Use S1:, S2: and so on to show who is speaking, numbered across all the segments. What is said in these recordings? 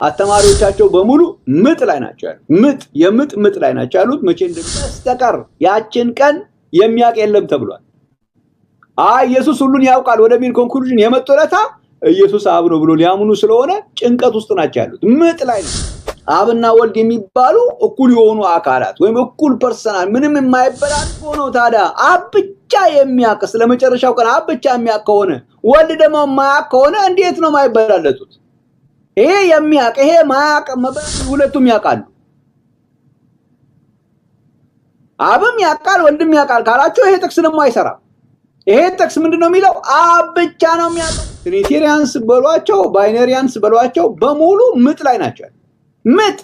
S1: አስተማሪዎቻቸው በሙሉ ምጥ ላይ ናቸው ያሉት። ምጥ ላይ ናቸው ያሉት። መቼ እንደሚስተቀር ያችን ቀን የሚያውቅ የለም ተብሏል። ኢየሱስ ሁሉን ያውቃል ወደሚል ኮንክሉዥን የመጡለታ ኢየሱስ አብ ነው ብሎ ሊያምኑ ስለሆነ ጭንቀት ውስጥ ናቸው ያሉት። ምጥ ላይ ነው። አብና ወልድ የሚባሉ እኩል የሆኑ አካላት ወይም እኩል ፐርሰናል ምንም የማይበላል ሆኖ ታዲያ አብ ብቻ የሚያውቅ ስለመጨረሻው ቀን አብ ብቻ የሚያውቅ ከሆነ ወልድ ደግሞ ማያውቅ ከሆነ እንዴት ነው የማይበላለጡት? ይሄ የሚያውቅ ይሄ ማያውቅ ሁለቱም ያውቃሉ። አብም ያውቃል ወልድም ያውቃል ካላችሁ ይሄ ጥቅስ ደግሞ አይሰራም። ይሄ ጥቅስ ምንድነው የሚለው? አብ ብቻ ነው የሚያውቀው። ትሪኒቴሪያንስ በሏቸው ባይነሪያንስ በሏቸው በሙሉ ምጥ ላይ ናቸው። ምጥ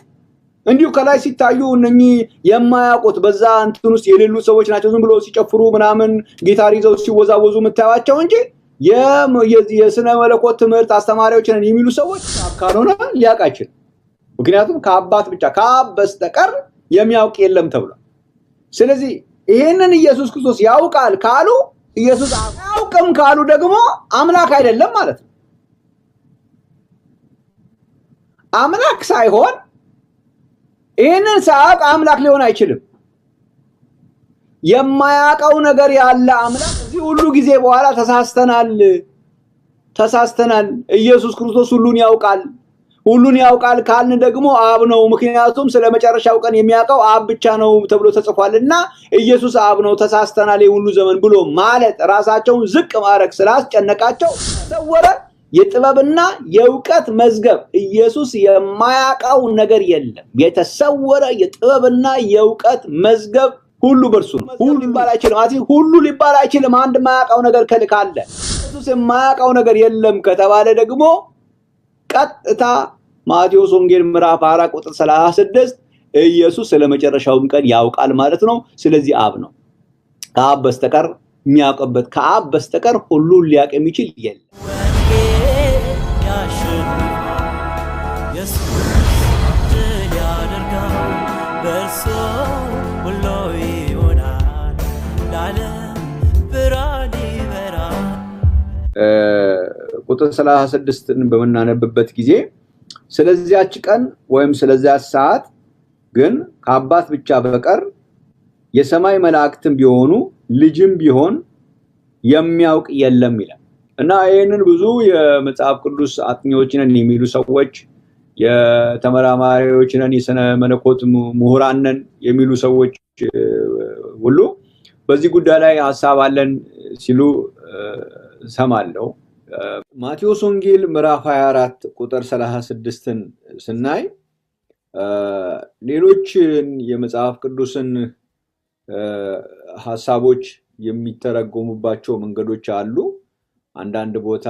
S1: እንዲሁ ከላይ ሲታዩ እነኚህ የማያውቁት በዛ እንትን ውስጥ የሌሉ ሰዎች ናቸው። ዝም ብሎ ሲጨፍሩ ምናምን ጊታር ይዘው ሲወዛወዙ የምታዩዋቸው እንጂ የስነ መለኮት ትምህርት አስተማሪዎች ነን የሚሉ ሰዎች ካልሆነ ሊያውቅ አይችልም። ምክንያቱም ከአባት ብቻ ከአብ በስተቀር የሚያውቅ የለም ተብሏል። ስለዚህ ይሄንን ኢየሱስ ክርስቶስ ያውቃል ካሉ ኢየሱስ አያውቅም ካሉ ደግሞ አምላክ አይደለም ማለት ነው። አምላክ ሳይሆን ይሄንን ሳያውቅ አምላክ ሊሆን አይችልም። የማያውቀው ነገር ያለ አምላክ እዚህ ሁሉ ጊዜ በኋላ ተሳስተናል ኢየሱስ ክርስቶስ ሁሉን ያውቃል ካልን ደግሞ አብ ነው። ምክንያቱም ስለመጨረሻው ቀን የሚያውቀው አብ ብቻ ነው ተብሎ ተጽፏልና ኢየሱስ አብ ነው ተሳስተናል የሁሉ ዘመን ብሎ ማለት ራሳቸውን ዝቅ ማድረግ ስላስጨነቃቸው ተሰወረ የጥበብና የእውቀት መዝገብ ኢየሱስ የማያውቀው ነገር የለም። የተሰወረ የጥበብና የእውቀት መዝገብ ሁሉ በርሱ ነው። ሁሉ ሊባል አይችልም። አንድ የማያውቀው ነገር ካለ ኢየሱስ የማያውቀው ነገር የለም ከተባለ ደግሞ ቀጥታ ማቴዎስ ወንጌል ምዕራፍ 4 ቁጥር 36 ኢየሱስ ስለመጨረሻው ቀን ያውቃል ማለት ነው። ስለዚህ አብ ነው። ከአብ በስተቀር የሚያውቅበት ከአብ በስተቀር ሁሉን ሊያውቅ የሚችል የለም። ቁጥር 36ን በመናነብበት ጊዜ ስለዚያች ቀን ወይም ስለዚያች ሰዓት ግን ከአባት ብቻ በቀር የሰማይ መላእክትም ቢሆኑ ልጅም ቢሆን የሚያውቅ የለም ይላል እና ይሄንን ብዙ የመጽሐፍ ቅዱስ አጥኚዎች ነን የሚሉ ሰዎች የተመራማሪዎች ነን የስነ መለኮት ምሁራን ነን የሚሉ ሰዎች ሁሉ በዚህ ጉዳይ ላይ ሐሳብ አለን ሲሉ ሰማለው። ማቴዎስ ወንጌል ምዕራፍ 24 ቁጥር 36ን ስናይ ሌሎች የመጽሐፍ ቅዱስን ሐሳቦች የሚተረጎሙባቸው መንገዶች አሉ። አንዳንድ ቦታ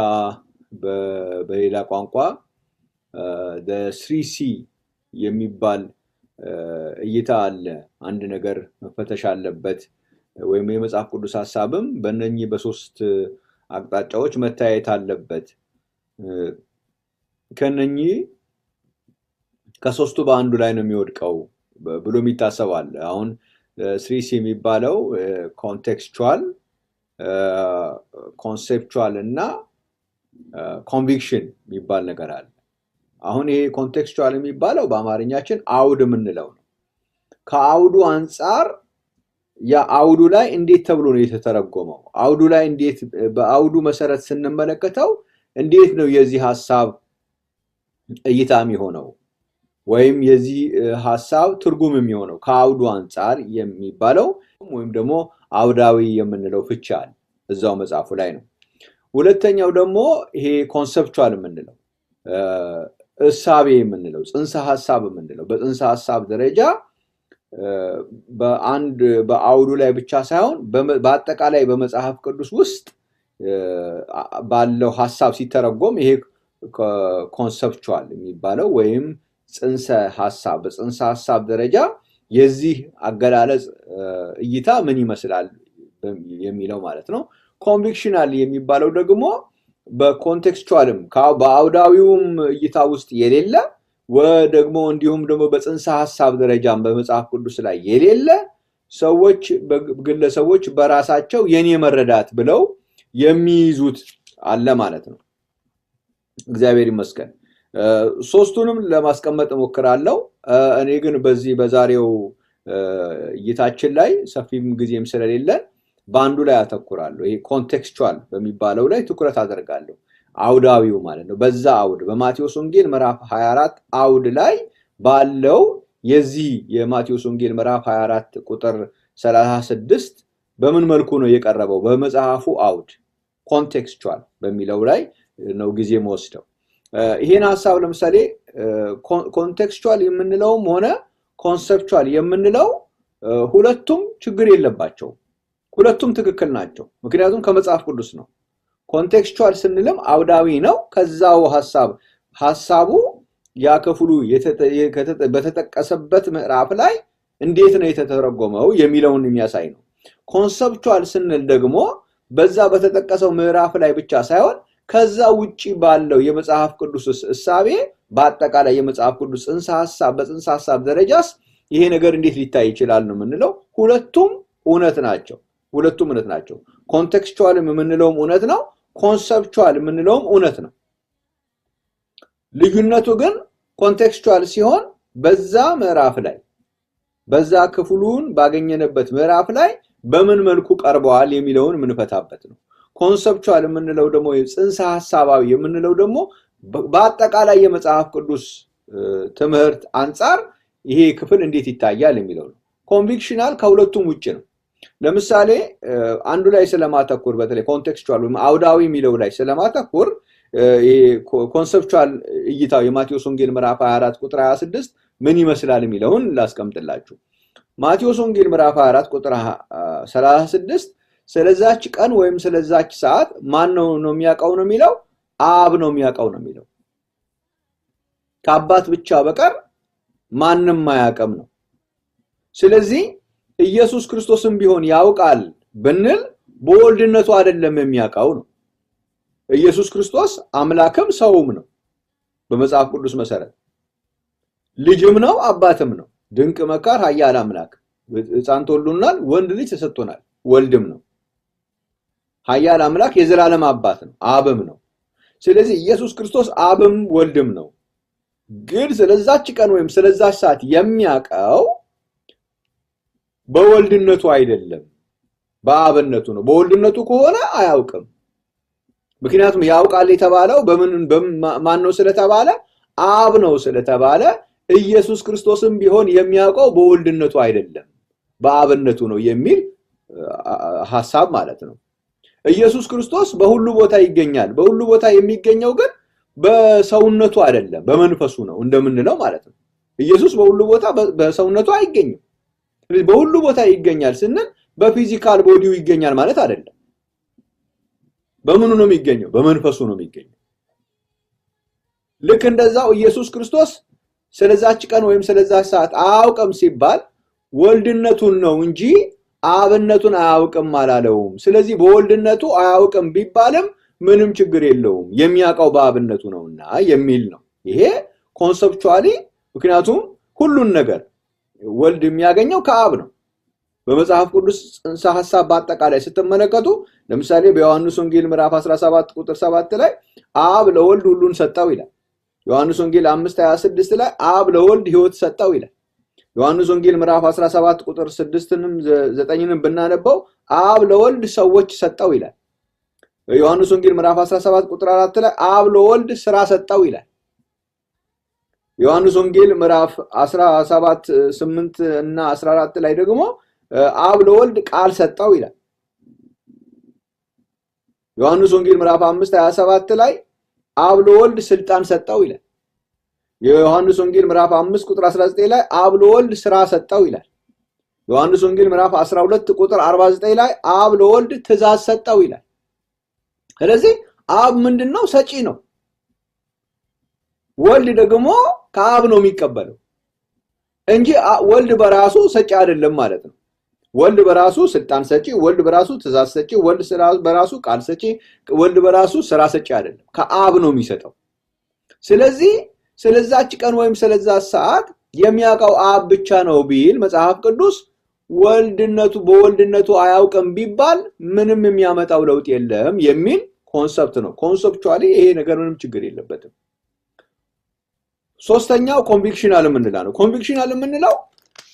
S1: በሌላ ቋንቋ the 3C የሚባል እይታ አለ። አንድ ነገር መፈተሽ አለበት ወይም የመጽሐፍ ቅዱስ ሐሳብም በእነኚህ በሶስት አቅጣጫዎች መታየት አለበት። ከነኚህ ከሶስቱ በአንዱ ላይ ነው የሚወድቀው ብሎ የሚታሰባል። አሁን 3C የሚባለው ኮንቴክስቹዋል፣ ኮንሴፕቹዋል እና ኮንቪክሽን የሚባል ነገር አለ። አሁን ይሄ ኮንቴክስቹዋል የሚባለው በአማርኛችን አውድ የምንለው ነው። ከአውዱ አንፃር የአውዱ ላይ እንዴት ተብሎ ነው የተተረጎመው? አውዱ ላይ እንዴት በአውዱ መሰረት ስንመለከተው እንዴት ነው የዚህ ሐሳብ እይታ የሚሆነው ወይም የዚህ ሐሳብ ትርጉም የሚሆነው? ከአውዱ አንፃር የሚባለው ወይም ደግሞ አውዳዊ የምንለው ፍቺ አለ እዛው መጽሐፉ ላይ ነው። ሁለተኛው ደግሞ ይሄ ኮንሰፕቹዋል የምንለው እሳቤ የምንለው ጽንሰ ሐሳብ የምንለው በጽንሰ ሐሳብ ደረጃ በአንድ በአውዱ ላይ ብቻ ሳይሆን በአጠቃላይ በመጽሐፍ ቅዱስ ውስጥ ባለው ሐሳብ ሲተረጎም ይሄ ኮንሰፕቹዋል የሚባለው ወይም ጽንሰ ሐሳብ በጽንሰ ሐሳብ ደረጃ የዚህ አገላለጽ እይታ ምን ይመስላል የሚለው ማለት ነው። ኮንቪክሽናል የሚባለው ደግሞ በኮንቴክስቹዋልም በአውዳዊውም እይታ ውስጥ የሌለ ወደግሞ እንዲሁም ደግሞ በጽንሰ ሐሳብ ደረጃም በመጽሐፍ ቅዱስ ላይ የሌለ ሰዎች ግለሰቦች በራሳቸው የኔ መረዳት ብለው የሚይዙት አለ ማለት ነው። እግዚአብሔር ይመስገን። ሶስቱንም ለማስቀመጥ ሞክራለሁ። እኔ ግን በዚህ በዛሬው እይታችን ላይ ሰፊም ጊዜም ስለሌለ በአንዱ ላይ አተኩራለሁ። ይሄ ኮንቴክስቹዋል በሚባለው ላይ ትኩረት አደርጋለሁ። አውዳዊው ማለት ነው። በዛ አውድ በማቴዎስ ወንጌል ምዕራፍ 24 አውድ ላይ ባለው የዚህ የማቴዎስ ወንጌል ምዕራፍ 24 ቁጥር 36 በምን መልኩ ነው የቀረበው? በመጽሐፉ አውድ ኮንቴክስቹዋል በሚለው ላይ ነው ጊዜ መወስደው። ይሄን ሐሳብ ለምሳሌ ኮንቴክስቹዋል የምንለውም ሆነ ኮንሰፕቹዋል የምንለው ሁለቱም ችግር የለባቸው። ሁለቱም ትክክል ናቸው። ምክንያቱም ከመጽሐፍ ቅዱስ ነው። ኮንቴክስቹዋል ስንልም አውዳዊ ነው። ከዛው ሐሳቡ ያከፍሉ በተጠቀሰበት ምዕራፍ ላይ እንዴት ነው የተተረጎመው የሚለውን የሚያሳይ ነው። ኮንሰፕቹዋል ስንል ደግሞ በዛ በተጠቀሰው ምዕራፍ ላይ ብቻ ሳይሆን ከዛ ውጪ ባለው የመጽሐፍ ቅዱስ እሳቤ በአጠቃላይ የመጽሐፍ ቅዱስ ጽንሰ ሐሳብ በጽንሰ ሐሳብ ደረጃስ ይሄ ነገር እንዴት ሊታይ ይችላል ነው የምንለው። ሁለቱም እውነት ናቸው። ሁለቱም እውነት ናቸው። ኮንቴክስቹዋል የምንለውም እውነት ነው፣ ኮንሰፕቹዋል የምንለውም እውነት ነው። ልዩነቱ ግን ኮንቴክስቹዋል ሲሆን በዛ ምዕራፍ ላይ በዛ ክፍሉን ባገኘነበት ምዕራፍ ላይ በምን መልኩ ቀርበዋል የሚለውን ምንፈታበት ነው። ኮንሰፕቹዋል የምንለው ደግሞ ጽንሰ ሐሳባዊ የምንለው ደግሞ በአጠቃላይ የመጽሐፍ ቅዱስ ትምህርት አንፃር ይሄ ክፍል እንዴት ይታያል የሚለው ነው። ኮንቪክሽናል ከሁለቱም ውጪ ነው። ለምሳሌ አንዱ ላይ ስለማተኩር በተለይ ኮንቴክስቹዋል ወይም አውዳዊ የሚለው ላይ ስለማተኩር ኮንሰፕቹዋል እይታው የማቴዎስ ወንጌል ምዕራፍ 24 ቁጥር 26 ምን ይመስላል የሚለውን ላስቀምጥላችሁ። ማቴዎስ ወንጌል ምዕራፍ 24 ቁጥር 36 ስለዛች ቀን ወይም ስለዛች ሰዓት ማን ነው የሚያውቀው ነው የሚለው? አብ ነው የሚያውቀው ነው የሚለው። ከአባት ብቻ በቀር ማንም ማያውቅም ነው። ስለዚህ ኢየሱስ ክርስቶስም ቢሆን ያውቃል ብንል በወልድነቱ አይደለም የሚያውቀው ነው። ኢየሱስ ክርስቶስ አምላክም ሰውም ነው። በመጽሐፍ ቅዱስ መሰረት ልጅም ነው አባትም ነው። ድንቅ መካር ኃያል አምላክ ሕፃን ተወልዶናል፣ ወንድ ልጅ ተሰጥቶናል፣ ወልድም ነው። ኃያል አምላክ የዘላለም አባት ነው፣ አብም ነው። ስለዚህ ኢየሱስ ክርስቶስ አብም ወልድም ነው። ግን ስለዛች ቀን ወይም ስለዛች ሰዓት የሚያውቀው በወልድነቱ አይደለም፣ በአብነቱ ነው። በወልድነቱ ከሆነ አያውቅም። ምክንያቱም ያውቃል የተባለው ማን ነው ስለተባለ አብ ነው ስለተባለ ኢየሱስ ክርስቶስም ቢሆን የሚያውቀው በወልድነቱ አይደለም በአብነቱ ነው የሚል ሐሳብ ማለት ነው። ኢየሱስ ክርስቶስ በሁሉ ቦታ ይገኛል። በሁሉ ቦታ የሚገኘው ግን በሰውነቱ አይደለም በመንፈሱ ነው እንደምንለው ማለት ነው። ኢየሱስ በሁሉ ቦታ በሰውነቱ አይገኝም። ስለዚህ በሁሉ ቦታ ይገኛል ስንል በፊዚካል ቦዲው ይገኛል ማለት አይደለም። በምኑ ነው የሚገኘው? በመንፈሱ ነው የሚገኘው። ልክ እንደዛው ኢየሱስ ክርስቶስ ስለዛች ቀን ወይም ስለዛች ሰዓት አያውቅም ሲባል ወልድነቱን ነው እንጂ አብነቱን አያውቅም አላለውም። ስለዚህ በወልድነቱ አያውቅም ቢባልም ምንም ችግር የለውም የሚያውቀው በአብነቱ ነውና የሚል ነው። ይሄ ኮንሰፕቹዋሊ ምክንያቱም ሁሉን ነገር ወልድ የሚያገኘው ከአብ ነው። በመጽሐፍ ቅዱስ ጽንሰ ሐሳብ በአጠቃላይ ስትመለከቱ ለምሳሌ በዮሐንስ ወንጌል ምዕራፍ 17 ቁጥር 7 ላይ አብ ለወልድ ሁሉን ሰጠው ይላል። ዮሐንስ ወንጌል 5:26 ላይ አብ ለወልድ ሕይወት ሰጠው ይላል። ዮሐንስ ወንጌል ምዕራፍ 17 ቁጥር 6ንም 9ንም ብናነበው አብ ለወልድ ሰዎች ሰጠው ይላል። ዮሐንስ ወንጌል ምዕራፍ 17 ቁጥር 4 ላይ አብ ለወልድ ሥራ ሰጠው ይላል። ዮሐንስ ወንጌል ምዕራፍ 17 8 እና 14 ላይ ደግሞ አብ ለወልድ ቃል ሰጠው ይላል። ዮሐንስ ወንጌል ምዕራፍ 5:27 ላይ አብ ለወልድ ስልጣን ሰጠው ይላል። የዮሐንስ ወንጌል ምዕራፍ 5 ቁጥር 19 ላይ አብ ለወልድ ሥራ ሰጠው ይላል። ዮሐንስ ወንጌል ምዕራፍ 12 ቁጥር 49 ላይ አብ ለወልድ ትእዛዝ ሰጠው ይላል። ስለዚህ አብ ምንድነው? ሰጪ ነው። ወልድ ደግሞ ከአብ ነው የሚቀበለው እንጂ ወልድ በራሱ ሰጪ አይደለም ማለት ነው። ወልድ በራሱ ስልጣን ሰጪ፣ ወልድ በራሱ ትእዛዝ ሰጪ፣ ወልድ በራሱ ቃል ሰጪ፣ ወልድ በራሱ ሥራ ሰጪ አይደለም። ከአብ ነው የሚሰጠው። ስለዚህ ስለዛች ቀን ወይም ስለዛች ሰዓት የሚያውቀው አብ ብቻ ነው ቢል መጽሐፍ ቅዱስ በወልድነቱ አያውቅም ቢባል ምንም የሚያመጣው ለውጥ የለም የሚል ኮንሰፕት ነው። ኮንሰፕቹዋሊ ይሄ ነገር ምንም ችግር የለበትም። ሶስተኛው ኮንቪክሽናል የምንለው ነው። ኮንቪክሽናል የምንለው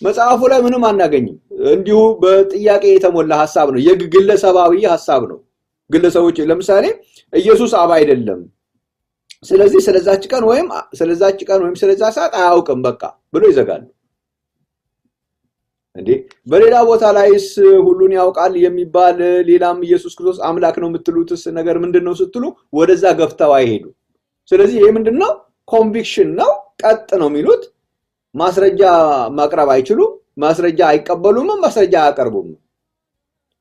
S1: መጽሐፉ ላይ ምንም አናገኝም፣ እንዲሁ በጥያቄ የተሞላ ሐሳብ ነው፣ የግለሰባዊ ሐሳብ ነው። ግለሰቦች ለምሳሌ ኢየሱስ አብ አይደለም፣ ስለዚህ ስለዛች ቀን ወይም ስለዛ ሰዓት አያውቅም በቃ ብሎ ይዘጋሉ። እንዴ በሌላ ቦታ ላይስ ሁሉን ያውቃል የሚባል ሌላም ኢየሱስ ክርስቶስ አምላክ ነው የምትሉትስ ነገር ምንድነው ስትሉ ወደዛ ገፍተው አይሄዱ። ስለዚህ ይሄ ምንድነው? ኮንቪክሽን ነው። ቀጥ ነው የሚሉት። ማስረጃ ማቅረብ አይችሉም፣ ማስረጃ አይቀበሉም፣ ማስረጃ አያቀርቡም።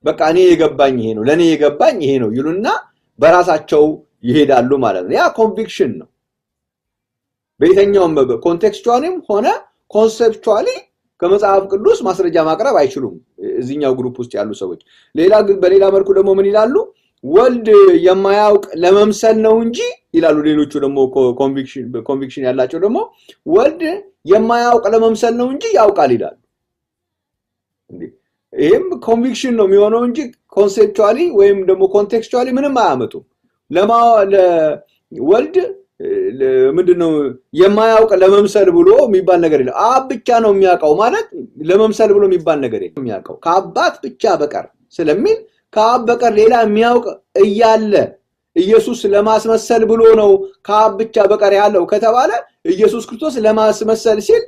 S1: በቃ እኔ የገባኝ ይሄ ነው፣ ለኔ የገባኝ ይሄ ነው ይሉና በራሳቸው ይሄዳሉ ማለት ነው። ያ ኮንቪክሽን ነው። በየትኛውም ኮንቴክስቹዋሊም ሆነ ኮንሴፕቹዋሊ ከመጽሐፍ ቅዱስ ማስረጃ ማቅረብ አይችሉም እዚህኛው ግሩፕ ውስጥ ያሉ ሰዎች። በሌላ መልኩ ደግሞ ምን ይላሉ? ወልድ የማያውቅ ለመምሰል ነው እንጂ ይላሉ። ሌሎቹ ደግሞ ኮንቪክሽን ያላቸው ደግሞ ወልድ የማያውቅ ለመምሰል ነው እንጂ ያውቃል ይላሉ። ይሄም ኮንቪክሽን ነው የሚሆነው እንጂ ኮንሴፕቹዋሊ ወይም ደግሞ ኮንቴክስቹዋሊ ምንም አያመጡም። ወልድ ምንድነው የማያውቅ ለመምሰል ብሎ የሚባል ነገር የለም። አብ ብቻ ነው የሚያውቀው ማለት ለመምሰል ብሎ የሚባል ነገር የለም። የሚያውቀው ከአባት ብቻ በቀር ስለሚል ከአብ በቀር ሌላ የሚያውቅ እያለ ኢየሱስ ለማስመሰል ብሎ ነው ከአብ ብቻ በቀር ያለው ከተባለ ኢየሱስ ክርስቶስ ለማስመሰል ሲል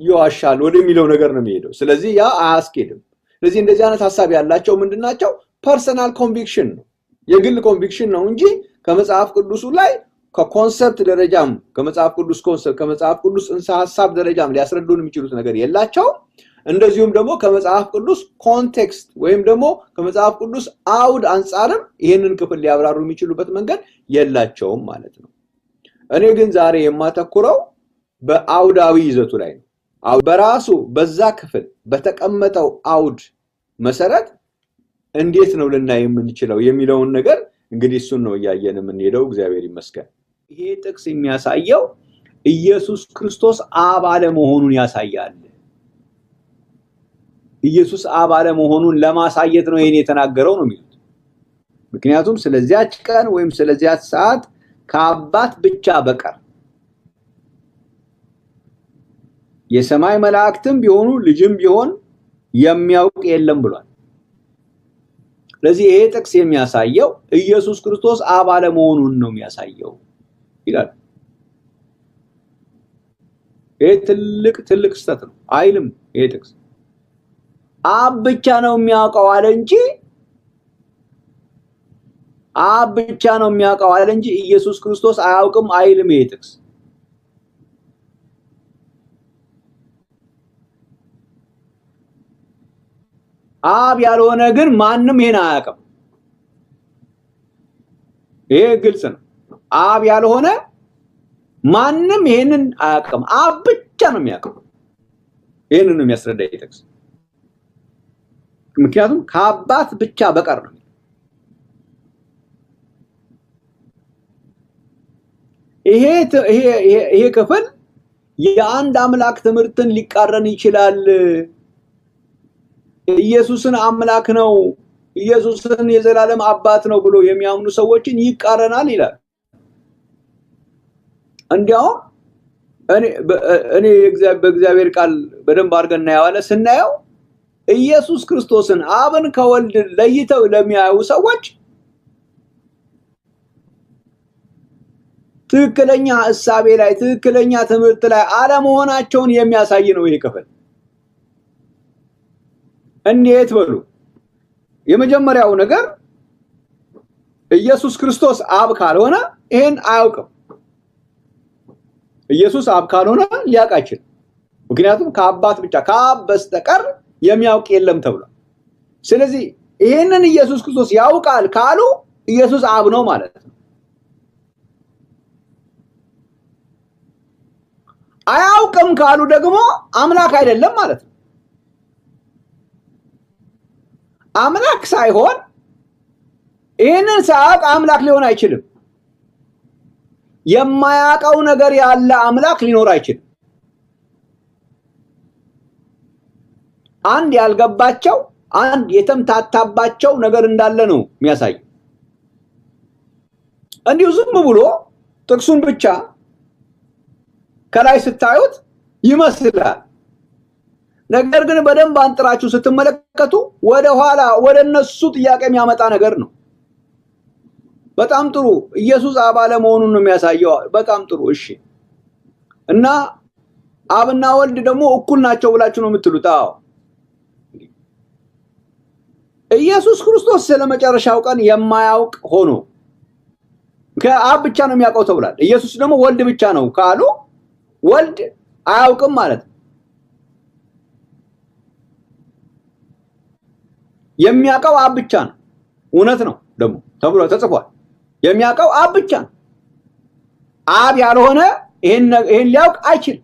S1: ይዋሻል ወደሚለው ነገር ነው የሚሄደው። ስለዚህ ያ አያስኬድም። ስለዚህ እንደዚህ አይነት ሐሳብ ያላቸው ምንድናቸው? ፐርሰናል ኮንቪክሽን ነው፣ የግል ኮንቪክሽን ነው እንጂ ከመጽሐፍ ቅዱሱ ላይ ከኮንሰፕት ደረጃም ከመጽሐፍ ቅዱስ ኮንሰፕት ከመጽሐፍ ቅዱስ እንሳ ሐሳብ ደረጃም ሊያስረዱን የሚችሉት ነገር የላቸውም። እንደዚሁም ደግሞ ከመጽሐፍ ቅዱስ ኮንቴክስት ወይም ደግሞ ከመጽሐፍ ቅዱስ አውድ አንፃርም ይሄንን ክፍል ሊያብራሩ የሚችሉበት መንገድ የላቸውም ማለት ነው። እኔ ግን ዛሬ የማተኩረው በአውዳዊ ይዘቱ ላይ ነው። በራሱ በዛ ክፍል በተቀመጠው አውድ መሰረት እንዴት ነው ልናይ የምንችለው የሚለውን ነገር እንግዲህ እሱን ነው ያያየን የምንሄደው። እግዚአብሔር ይመስገን። ይሄ ጥቅስ የሚያሳየው ኢየሱስ ክርስቶስ አብ አለመሆኑን ያሳያል። ኢየሱስ አብ አለመሆኑን ለማሳየት ነው ይሄን የተናገረው ነው የሚሉት። ምክንያቱም ስለዚያች ቀን ወይም ስለዚያች ሰዓት ከአባት ብቻ በቀር የሰማይ መላእክትም ቢሆኑ ልጅም ቢሆን የሚያውቅ የለም ብሏል። ስለዚህ ይሄ ጥቅስ የሚያሳየው ኢየሱስ ክርስቶስ አብ አለመሆኑን ነው የሚያሳየው ይላል። ይሄ ትልቅ ስህተት ነው አይልም። ይሄ ጥቅስ አብ ብቻ ነው የሚያውቀው አለ እንጂ አብ ብቻ ነው የሚያውቀው አለ እንጂ ኢየሱስ ክርስቶስ አያውቅም አይልም። ይሄ ጥቅስ አብ ያልሆነ ግን ማንም ይሄን አያውቅም። ይሄ ግልጽ ነው። አብ ያልሆነ ማንም ይሄንን አያውቅም። አብ ብቻ ነው የሚያውቀው። ይሄንን ነው የሚያስረዳ ይሄ ጥቅስ። ምክንያቱም ከአባት ብቻ በቀር ነው። ይሄ ክፍል የአንድ አምላክ ትምህርትን ሊቃረን ይችላል። ኢየሱስን አምላክ ነው፣ ኢየሱስን የዘላለም አባት ነው ብሎ የሚያምኑ ሰዎችን ይቃረናል ይላል። እንዲያው እኔ በእግዚአብሔር ቃል በደንብ አድርገን እናየዋለን። ስናየው ኢየሱስ ክርስቶስን አብን ከወልድ ለይተው ለሚያዩ ሰዎች ትክክለኛ ሐሳቤ ላይ ትክክለኛ ትምህርት ላይ አለመሆናቸውን የሚያሳይ ነው ይሄ ክፍል። እንዴት በሉ? የመጀመሪያው ነገር ኢየሱስ ክርስቶስ አብ ካልሆነ ይሄን አያውቅም። ኢየሱስ አብ ካልሆነ ሊያውቅ አይችልም። ምክንያቱም ከአባት ብቻ ከአብ በስተቀር የሚያውቅ የለም ተብሏል። ስለዚህ ይሄንን ኢየሱስ ክርስቶስ ያውቃል ካሉ ኢየሱስ አብ ነው ማለት ነው። አያውቅም ካሉ ደግሞ አምላክ አይደለም ማለት ነው። አምላክ ሳይሆን ይሄንን ሳያውቅ አምላክ ሊሆን አይችልም። የማያውቀው ነገር ያለ አምላክ ሊኖር አይችልም። አንድ ያልገባቸው አንድ የተምታታባቸው ነገር እንዳለ ነው የሚያሳይ። እንዲሁ ዝም ብሎ ጥቅሱን ብቻ ከላይ ስታዩት ይመስላል። ነገር ግን በደንብ አንጥራችሁ ስትመለከቱ ወደ ኋላ ወደ እነሱ ጥያቄ የሚያመጣ ነገር ነው። በጣም ጥሩ። ኢየሱስ አብ አለመሆኑን ነው የሚያሳየው። በጣም ጥሩ። እሺ። እና አብና ወልድ ደግሞ እኩል ናቸው ብላችሁ ነው የምትሉት? አዎ። ኢየሱስ ክርስቶስ ስለመጨረሻው ቀን የማያውቅ ሆኖ ከአብ ብቻ ነው የሚያውቀው ተብሏል። ኢየሱስ ደግሞ ወልድ ብቻ ነው ካሉ ወልድ አያውቅም ማለት ነው። የሚያውቀው አብ ብቻ ነው። እውነት ነው ደግሞ ተብሎ ተጽፏል። የሚያውቀው አብ ብቻ ነው። አብ ያልሆነ ይሄን ሊያውቅ አይችልም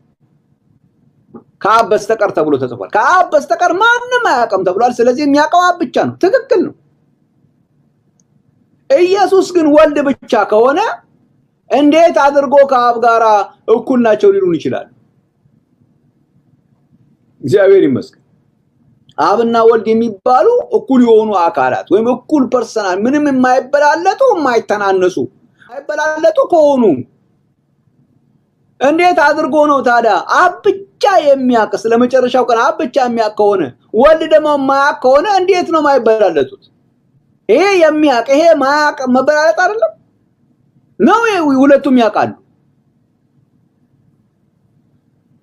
S1: ከአብ በስተቀር ተብሎ ተጽፏል። ከአብ በስተቀር ማንም አያውቅም ተብሏል። ስለዚህ የሚያውቀው አብ ብቻ ነው። ትክክል ነው። ኢየሱስ ግን ወልድ ብቻ ከሆነ እንዴት አድርጎ ከአብ ጋር እኩል ናቸው ሊሉን ይችላል? እግዚአብሔር ይመስገን። አብና ወልድ የሚባሉ እኩል የሆኑ አካላት ወይም እኩል ፐርሰናል ምንም የማይበላለጡ የማይተናነሱ አይበላለጡ ከሆኑ እንዴት አድርጎ ነው ታዲያ አብ ብቻ የሚያውቅ ስለመጨረሻው ቀን አብ ብቻ የሚያውቅ ከሆነ ወልድ ደግሞ የማያውቅ ከሆነ እንዴት ነው የማይበላለጡት? ይሄ የሚያውቅ ይሄ ማያውቅ መበላለጥ አይደለም ነው? ሁለቱም ያውቃሉ።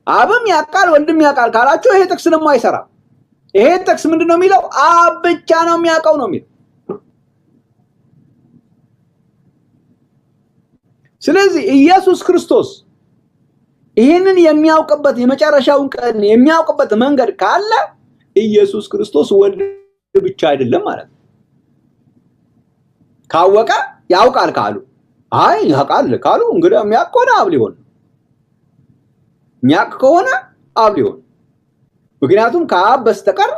S1: አብም ያውቃል ወልድም ያውቃል ካላችሁ ይሄ ጥቅስ ደግሞ አይሰራም። ይሄ ጥቅስ ምንድነው የሚለው? አብ ብቻ ነው የሚያውቀው ነው የሚለው። ስለዚህ ኢየሱስ ክርስቶስ ይሄንን የሚያውቅበት የመጨረሻውን ቀን የሚያውቅበት መንገድ ካለ ኢየሱስ ክርስቶስ ወልድ ብቻ አይደለም ማለት ነው። ካወቀ ያውቃል ካሉ አይ ያውቃል ካሉ እንግዲህ የሚያውቅ ከሆነ አብ ሊሆን የሚያውቅ ከሆነ አብ ሊሆን። ምክንያቱም ከአብ በስተቀር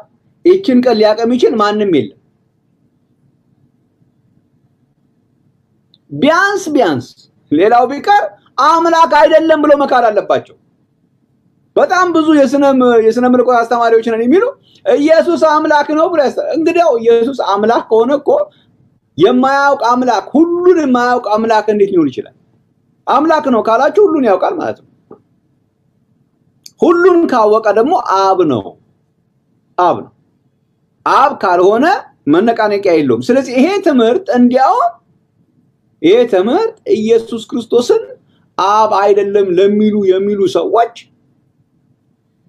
S1: ይህችን ቀን ሊያውቅ የሚችል ማንም የለም። ቢያንስ ሌላው ቢቀር አምላክ አይደለም ብሎ መካድ አለባቸው። በጣም ብዙ የስነ መለኮት አስተማሪዎች ነን የሚሉ ኢየሱስ አምላክ ነው ብለው እንግዲህ ኢየሱስ አምላክ ከሆነ እኮ የማያውቅ አምላክ ሁሉን የማያውቅ አምላክ እንዴት ሊሆን ይችላል? አምላክ ነው ካላችሁ ሁሉን ያውቃል ማለት ነው። ሁሉን ካወቀ ደግሞ አብ ነው። አብ ካልሆነ መነቃነቂያ የለውም። ስለዚህ ይሄ ትምህርት ኢየሱስ ክርስቶስን አብ አይደለም የሚሉ ሰዎች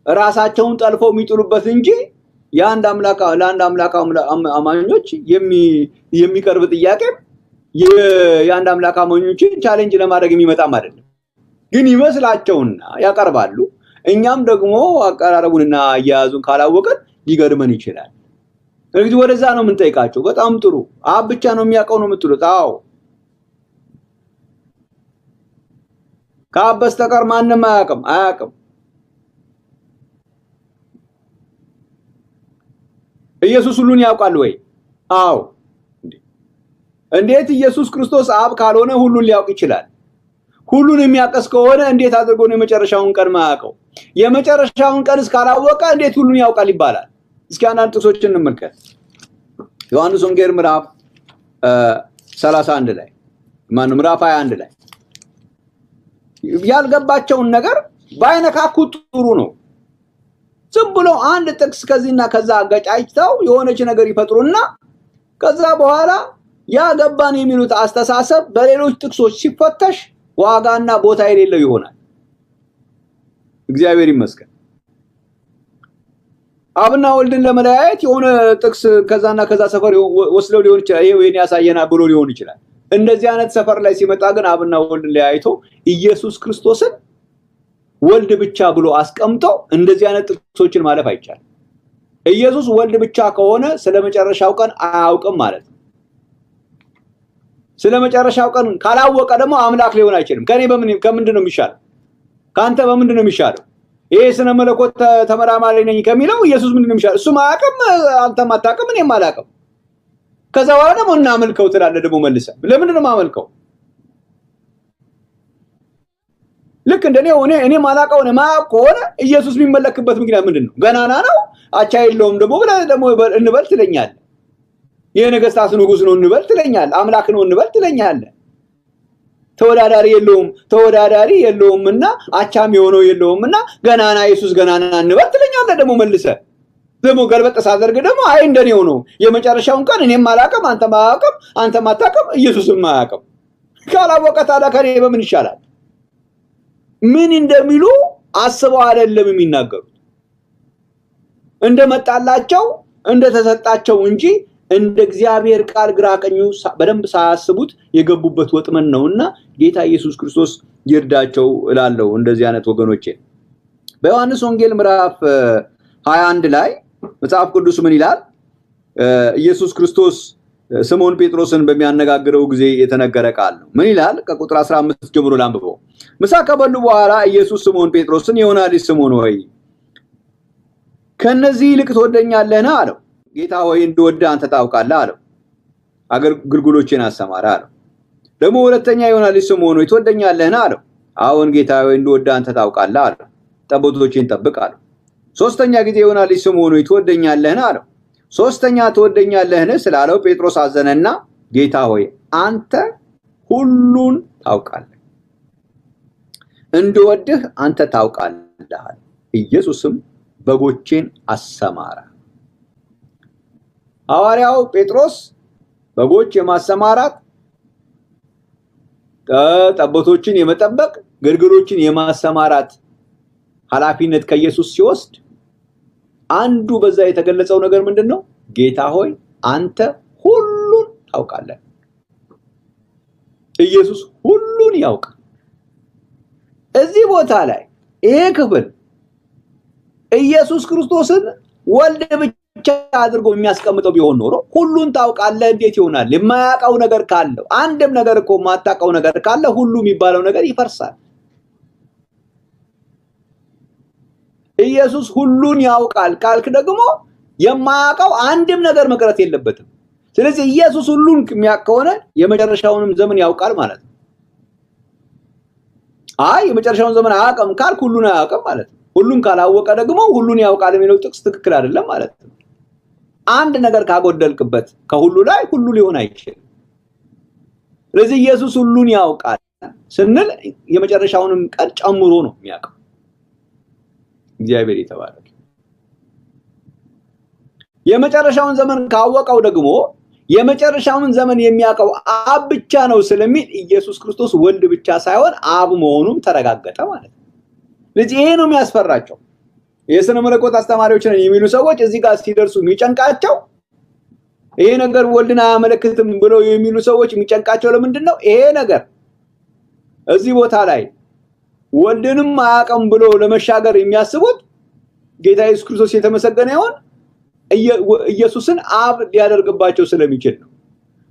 S1: ራሳቸውን ጠልፈው የሚጥሉበት እንጂ ለአንድ አምላክ አማኞች የሚቀርብ ጥያቄ የአንድ አምላክ አማኞችን ቻሌንጅ ለማድረግ የሚመጣም አይደለም። ግን ይመስላቸውና ያቀርባሉ። እኛም ደግሞ አቀራረቡንና አያያዙን ካላወቀን ሊገርመን ይችላል። ስለዚህ ወደዛ ነው የምንጠይቃቸው። በጣም ጥሩ። አብ ብቻ ነው የሚያውቀው ነው የምትሉት? አዎ። ከአብ በስተቀር ማንም አያውቅም። ኢየሱስ ሁሉን ያውቃል ወይ? አዎ። እንዴት ኢየሱስ ክርስቶስ አብ ካልሆነ ሁሉን ሊያውቅ ይችላል? ሁሉን የሚያውቅስ ከሆነ እንዴት አድርጎ ነው የመጨረሻውን ቀን ማያውቀው? የመጨረሻውን ቀን እስካላወቀ እንዴት ሁሉን ያውቃል ይባላል? እስኪ አንዳንድ ጥቅሶችን እንመልከት። ዮሐንስ ወንጌል ምዕራፍ 31 ላይ ምዕራፍ 21 ላይ ያልገባቸውን ነገር ባይነካኩት ጥሩ ነው። ዝም ብሎ አንድ ጥቅስ ከዚህና ከዛ አጋጫጭተው የሆነች ነገር ይፈጥሩና ከዛ በኋላ ያገባን የሚሉት አስተሳሰብ በሌሎች ጥቅሶች ሲፈተሽ ዋጋና ቦታ የሌለው ይሆናል። እግዚአብሔር ይመስገን። አብና ወልድን ለመለያየት የሆነ ጥቅስ ከዛና ከዛ ሰፈር ወስለው ሊሆን ይችላል። ይሄው የኔ ያሳየና ብሎ ሊሆን ይችላል። እንደዚህ አይነት ሰፈር ላይ ሲመጣ ግን አብና ወልድን ለያይቶ ኢየሱስ ክርስቶስን ወልድ ብቻ ብሎ አስቀምጦ እንደዚህ አይነት ጥቅሶችን ማለፍ አይቻልም። ኢየሱስ ወልድ ብቻ ከሆነ ስለመጨረሻው ቀን አያውቅም ማለት ነው። ስለመጨረሻው ቀን ካላወቀ ደግሞ አምላክ ሊሆን አይችልም። ከምንድን ነው የሚሻለው? ካንተ በምንድን ነው የሚሻለው? ይሄ ስነ መለኮት ተመራማሪ ነኝ ከሚለው ኢየሱስ ምንድን ነው የሚሻለው? እሱ ማያውቅም፣ አንተም አታውቅም፣ እኔም አላውቅም። ከዛ በኋላ ደግሞ እናመልከው ትላለህ። ደግሞ መልሰህ ለምንድን ነው የማመልከው? ልክ እንደኔ እኔ ማላውቀው ነው ማያውቅ ከሆነ ኢየሱስ የሚመለክበት ምክንያት ምንድን ነው? ገናና ነው አቻ የለውም ደግሞ ብለህ ደግሞ እንበል ትለኛለህ። የነገስታት ንጉስ ነው እንበል ትለኛለህ። አምላክ ነው እንበል ትለኛለህ። ተወዳዳሪ የለውምና አቻም የሆነው የለውምና ገናና ኢየሱስ ገናና እንበል ትለኛለህ። ደግሞ መልሰህ ደግሞ ገልበጥ ሳደርግ ደግሞ አይ እንደኔው ነው የመጨረሻውን ቀን እኔም አላውቅም፣ አንተም አላውቅም፣ አንተም አታውቅም፣ ኢየሱስም አያውቅም። ካላወቀ ታዲያ ከኔ በምን ይሻላል? ምን እንደሚሉ አስበው አይደለም የሚናገሩት፣ እንደመጣላቸው እንደተሰጣቸው እንጂ እንደ እግዚአብሔር ቃል ግራ ቀኙ በደንብ ሳያስቡት የገቡበት ወጥመን ነውና ጌታ ኢየሱስ ክርስቶስ ይርዳቸው እላለሁ እንደዚህ አይነት ወገኖቼ። በዮሐንስ ወንጌል ምዕራፍ 21 ላይ መጽሐፍ ቅዱስ ምን ይላል? ኢየሱስ ክርስቶስ ስምዖን ጴጥሮስን በሚያነጋግረው ጊዜ የተነገረ ቃል ነው። ምን ይላል? ከቁጥር 15 ጀምሮ ላንብበው። ምሳ ከበሉ በኋላ ኢየሱስ ስምዖን ጴጥሮስን የዮና ልጅ ስምዖን ሆይ ከነዚህ ይልቅ ትወደኛለህን አለው። ጌታ ሆይ እንደወደ አንተ ታውቃለህ አለው። አገልግሎቼን አሰማራ አለው። ደግሞ ሁለተኛ የዮና ልጅ ስምዖን ሆይ ትወደኛለህን አለው። አዎን ጌታ ሆይ እንደወደ አንተ ታውቃለህ አለው። ጠቦቶቼን ጠብቅ አለው። ሶስተኛ ጊዜ የዮና ልጅ ስምዖን ሆይ ትወደኛለህን አለው። ሶስተኛ ትወደኛለህን ስላለው ጴጥሮስ አዘነና ጌታ ሆይ አንተ ሁሉን ታውቃለህ፣ እንደወድህ አንተ ታውቃለህ አለ። ኢየሱስም በጎቼን አሰማራ። ሐዋርያው ጴጥሮስ በጎች የማሰማራት ጠቦቶችን የመጠበቅ ግልገሎችን የማሰማራት ኃላፊነት ከኢየሱስ ሲወስድ አንዱ በዛ የተገለጸው ነገር ምንድነው? ጌታ ሆይ አንተ ሁሉን ታውቃለህ። ኢየሱስ ሁሉን ያውቃል። እዚህ ቦታ ላይ ይሄ ክፍል ኢየሱስ ክርስቶስን ወልድ ብቻ አድርጎ የሚያስቀምጠው ቢሆን ኖሮ ሁሉን ታውቃለህ እንዴት ይሆናል? የማያውቀው ነገር ካለ አንድም ነገር እኮ ማታውቀው ነገር ካለ ሁሉ የሚባለው ነገር ይፈርሳል። ኢየሱስ ሁሉን ያውቃል ካልክ ደግሞ የማያውቀው አንድም ነገር መቅረት የለበትም። ስለዚህ ኢየሱስ ሁሉን የሚያውቅ ከሆነ የመጨረሻውንም ዘመን ያውቃል ማለት ነው። አይ የመጨረሻውን ዘመን አያውቅም ካልክ ሁሉን አያውቅም ማለት ነው። ሁሉን ካላወቀ ደግሞ ሁሉን ያውቃል የሚለው ጥቅስ ትክክል አይደለም ማለት ነው። አንድ ነገር ካጎደልክበት ከሁሉ ላይ ሁሉ ሊሆን አይችልም። ስለዚህ ኢየሱስ ሁሉን ያውቃል ስንል የመጨረሻውንም ቀን ጨምሮ ነው የሚያውቀው። እግዚአብሔር ይተባረክ። የመጨረሻውን ዘመን ካወቀው ደግሞ የመጨረሻውን ዘመን የሚያውቀው አብ ብቻ ነው ስለሚል ኢየሱስ ክርስቶስ ወልድ ብቻ ሳይሆን አብ መሆኑን ተረጋገጠ ማለት ነው። ስለዚህ ይሄ ነው የሚያስፈራቸው። የሥነ መለኮት አስተማሪዎች ነን የሚሉ ሰዎች እዚህ ጋር ሲደርሱ የሚጨንቃቸው ይሄ ነገር ወልድን አያመለክትም ብለው የሚሉ ሰዎች የሚጨንቃቸው ለምንድን ነው? ይሄ ነገር እዚህ ቦታ ላይ ወልድንም አያውቅም ብሎ ለመሻገር የሚያስቡት ጌታ ኢየሱስ ክርስቶስ የተመሰገነ ይሁን ኢየሱስን አብ ሊያደርግባቸው ስለሚችል ነው።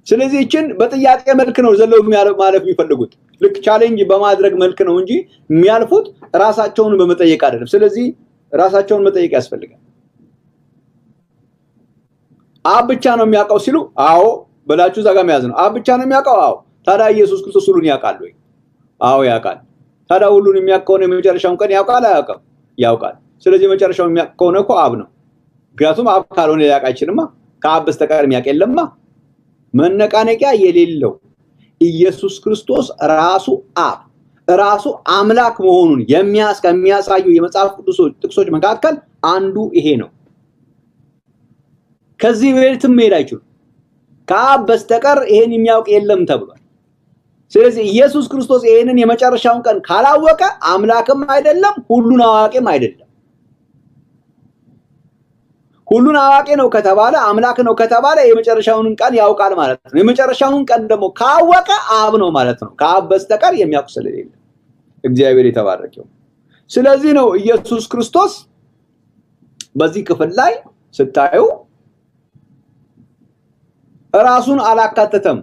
S1: ስለዚህ እቺን በጥያቄ መልክ ነው ዘለው ማለፍ የሚፈልጉት። ልክ ቻሌንጅ በማድረግ መልክ ነው እንጂ የሚያልፉት ራሳቸውን በመጠየቅ አይደለም። ስለዚህ ራሳቸውን መጠየቅ ያስፈልጋል። አብ ብቻ ነው የሚያውቀው ሲሉ አዎ በላችሁ ዛጋ መያዝ ነው። አብ ብቻ ነው የሚያውቀው። አዎ ታዲያ ኢየሱስ ክርስቶስ ሁሉን ያውቃል ወይ? አዎ ያውቃል። ታዲያ ሁሉን የሚያውቀው ነው የመጨረሻውን ቀን ያውቃል አያውቅም? ያውቃል። ስለዚህ የመጨረሻውን የሚያውቀው ነው እኮ አብ ነው። ምክንያቱም አብ ካልሆነ ሊያውቅ አይችልማ። ከአብ በስተቀር የሚያውቅ የለማ። መነቃነቂያ የሌለው ኢየሱስ ክርስቶስ ራሱ አብ ራሱ አምላክ መሆኑን ከሚያሳዩ የመጽሐፍ ቅዱስ ጥቅሶች መካከል አንዱ ይሄ ነው። ከዚህ በፊትም መሄድ አይችሉም። ከአብ በስተቀር ይሄን የሚያውቅ የለም ተብሏል። ስለዚህ ኢየሱስ ክርስቶስ ይሄንን የመጨረሻውን ቀን ካላወቀ አምላክም አይደለም፣ ሁሉን አዋቂም አይደለም። ሁሉን አዋቂ ነው ከተባለ አምላክ ነው ከተባለ የመጨረሻውን ቀን ያውቃል ማለት ነው። የመጨረሻውን ቀን ደግሞ ካወቀ አብ ነው ማለት ነው። ከአብ በስተቀር የሚያውቅ ስለሌለ እግዚአብሔር የተባረከው። ስለዚህ ነው ኢየሱስ ክርስቶስ በዚህ ክፍል ላይ ስታዩ ራሱን አላካተተም።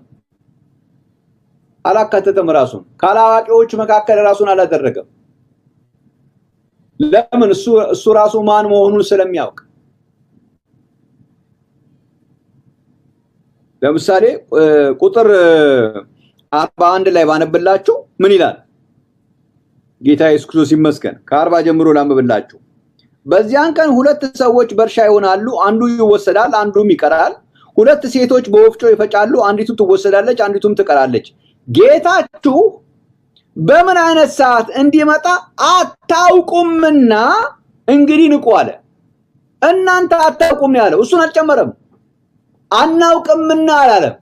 S1: ራሱን ካላዋቂዎች መካከል ራሱን አላደረገም። ለምን? እሱ ራሱ ማን መሆኑን ስለሚያውቅ። ለምሳሌ ቁጥር 41 ላይ ባነብላችሁ ምን ይላል? ጌታ ኢየሱስ ክርስቶስ ይመስገን። ከ40 ጀምሮ ላንብብላችሁ። በዚያን ቀን ሁለት ሰዎች በእርሻ ይሆናሉ፣ አንዱ ይወሰዳል፣ አንዱም ይቀራል። ሁለት ሴቶች በወፍጮ ይፈጫሉ፣ አንዲቱ ትወሰዳለች፣ አንዲቱም ትቀራለች። ጌታችሁ በምን አይነት ሰዓት እንዲመጣ አታውቁምና እንግዲህ ንቁ አለ። እናንተ አታውቁም ነው ያለው። እሱን አልጨመረም። አናውቅምና አላለም።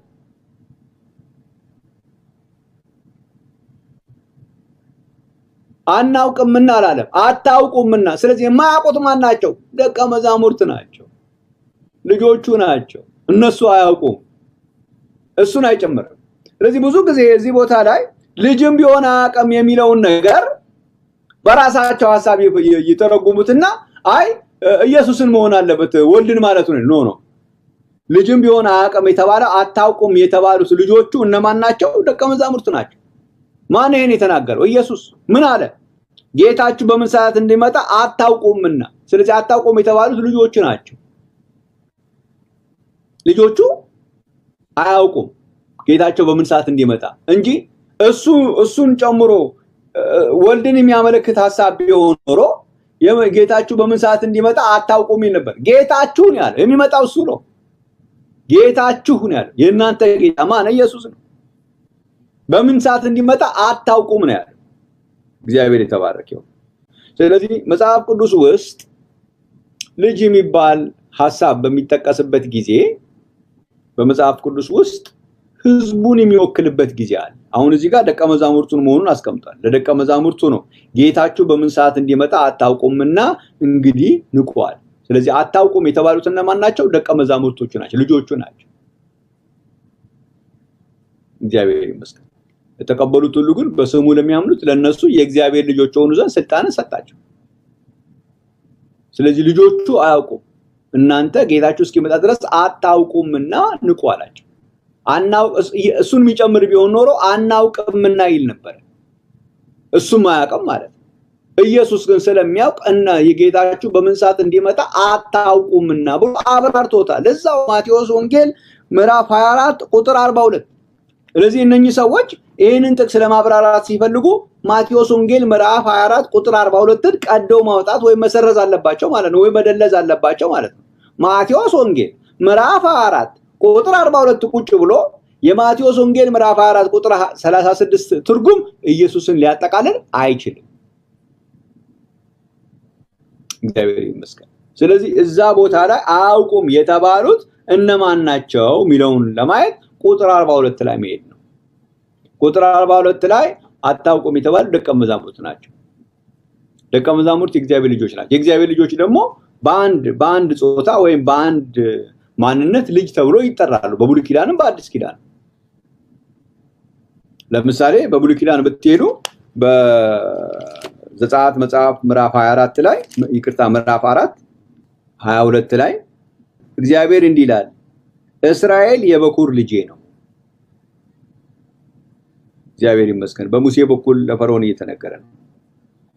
S1: አናውቅምና አላለም። አታውቁምና። ስለዚህ የማያውቁት ማን ናቸው? ደቀ መዛሙርት ናቸው፣ ልጆቹ ናቸው። እነሱ አያውቁም። እሱን አይጨምርም። ስለዚህ ብዙ ጊዜ እዚህ ቦታ ላይ ልጅም ቢሆን አያውቅም የሚለውን ነገር በራሳቸው ሐሳብ ይተረጉሙትና አይ ኢየሱስን መሆን አለበት ወልድን ማለት ነው። ኖ ልጅም ቢሆን አያውቅም የተባለው አታውቁም የተባሉት ልጆቹ እነማን ናቸው? ደቀ መዛሙርት ናቸው። ማን ይሄን የተናገረው? ኢየሱስ። ምን አለ? ጌታችሁ በምን ሰዓት እንዲመጣ አታውቁምና። ስለዚህ አታውቁም የተባሉት ልጆቹ ናቸው። ልጆቹ አያውቁም ጌታቸው በምን ሰዓት እንዲመጣ እንጂ እሱን ጨምሮ ወልድን የሚያመለክት ሐሳብ ቢሆን ኖሮ ጌታችሁ በምን ሰዓት እንዲመጣ አታውቁም ይል ነበር። ጌታችሁ ነው ያለው። የሚመጣው እሱ ነው። ጌታችሁ ነው ያለው። የእናንተ ጌታ ማን? ኢየሱስ ነው። በምን ሰዓት እንዲመጣ አታውቁም ነው ያለው። እግዚአብሔር የተባረከ ይሁን። ስለዚህ መጽሐፍ ቅዱስ ውስጥ ልጅ የሚባል ሐሳብ በሚጠቀስበት ጊዜ በመጽሐፍ ቅዱስ ውስጥ ህዝቡን የሚወክልበት ጊዜ አለ። አሁን እዚህ ጋር ደቀ መዛሙርቱን መሆኑን አስቀምጧል። ለደቀ መዛሙርቱ ነው ጌታችሁ በምን ሰዓት እንዲመጣ አታውቁምና እንግዲህ ንቁዋል። ስለዚህ አታውቁም የተባሉት እነማን ናቸው? ደቀ መዛሙርቶቹ ናቸው፣ ልጆቹ ናቸው። እግዚአብሔር ይመስገን። የተቀበሉት ሁሉ ግን በስሙ ለሚያምኑት ለነሱ የእግዚአብሔር ልጆች ሆኑ ዘንድ ስልጣን ሰጣቸው። ስለዚህ ልጆቹ አያውቁም። እናንተ ጌታችሁ እስኪመጣ ድረስ አታውቁምና ንቁ አላቸው። እሱን የሚጨምር ቢሆን ኖሮ አናውቅምና ይል ነበር። እሱም አያውቅም ማለት ነው። ኢየሱስ ግን ስለሚያውቅ እና የጌታችሁ በምን ሰዓት እንዲመጣ አታውቁምና ብሎ አብራርቶታል። እዛው ማቴዎስ ወንጌል ምዕራፍ 24 ቁጥር 42። ስለዚህ እነኚህ ሰዎች ይሄንን ጥቅስ ለማብራራት ሲፈልጉ ማቴዎስ ወንጌል ምዕራፍ 24 ቁጥር 42ን ቀደው ማውጣት ወይ መሰረዝ አለባቸው ማለት ነው፣ ወይ መደለዝ አለባቸው ማለት ነው። ማቴዎስ ወንጌል ምዕራፍ 24 ቁጥር 42 ቁጭ ብሎ የማቴዎስ ወንጌል ምዕራፍ 24 ቁጥር 36 ትርጉም ኢየሱስን ሊያጠቃልል አይችልም። እግዚአብሔር ይመስገን። ስለዚህ እዛ ቦታ ላይ አያውቁም የተባሉት እነማን ናቸው የሚለውን ለማየት ቁጥር 42 ላይ መሄድ ነው። ቁጥር 42 ላይ አታውቁም የተባሉት ደቀ መዛሙርት ናቸው። ደቀ መዛሙርት የእግዚአብሔር ልጆች ናቸው። የእግዚአብሔር ልጆች ደግሞ በአንድ ጾታ ወይም በአንድ ማንነት ልጅ ተብሎ ይጠራሉ። በብሉይ ኪዳንም በአዲስ ኪዳን። ለምሳሌ በብሉይ ኪዳን ብትሄዱ በዘጸአት መጽሐፍ ምዕራፍ 24 ላይ ምዕራፍ 4 22 ላይ እግዚአብሔር እንዲህ ይላል፣ እስራኤል የበኩር ልጄ ነው። እግዚአብሔር ይመስገን። በሙሴ በኩል ለፈርዖን እየተነገረ ነው።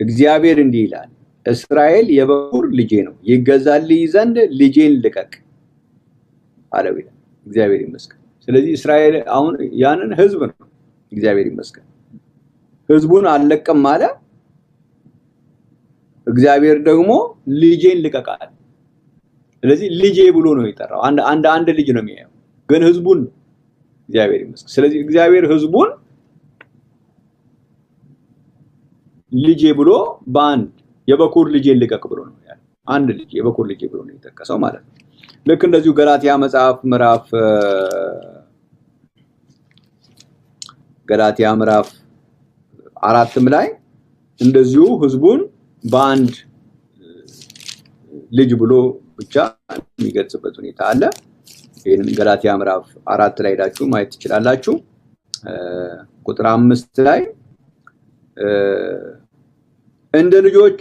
S1: እግዚአብሔር እንዲህ ይላል፣ እስራኤል የበኩር ልጄ ነው፣ ይገዛልኝ ዘንድ ልጄን ልቀቅ አለው ይላል። እግዚአብሔር ይመስገን። ስለዚህ እስራኤል አሁን ያንን ህዝብ ነው። እግዚአብሔር ይመስገን። ህዝቡን አልለቀም አለ። እግዚአብሔር ደግሞ ልጄን ልቀቅ አለ። ስለዚህ ልጄ ብሎ ነው የጠራው። አንድ ልጅ ነው የሚያየው፣ ግን ህዝቡን ነው። እግዚአብሔር ይመስገን። ስለዚህ እግዚአብሔር ህዝቡን ልጄ ብሎ በአንድ የበኩር ልጄን ልቀቅ ብሎ ነው ያለው። አንድ ልጅ የበኩር ልጄ ብሎ ነው የተጠቀሰው ማለት ነው። ልክ እንደዚሁ ገላትያ መጽሐፍ ምዕራፍ 4 ላይ እንደዚሁ ህዝቡን በአንድ ልጅ ብሎ ብቻ የሚገልጽበት ሁኔታ አለ። ይሄንን ገላትያ ምዕራፍ 4 ላይ ሄዳችሁ ማየት ትችላላችሁ። ቁጥር 5 ላይ እንደ ልጆች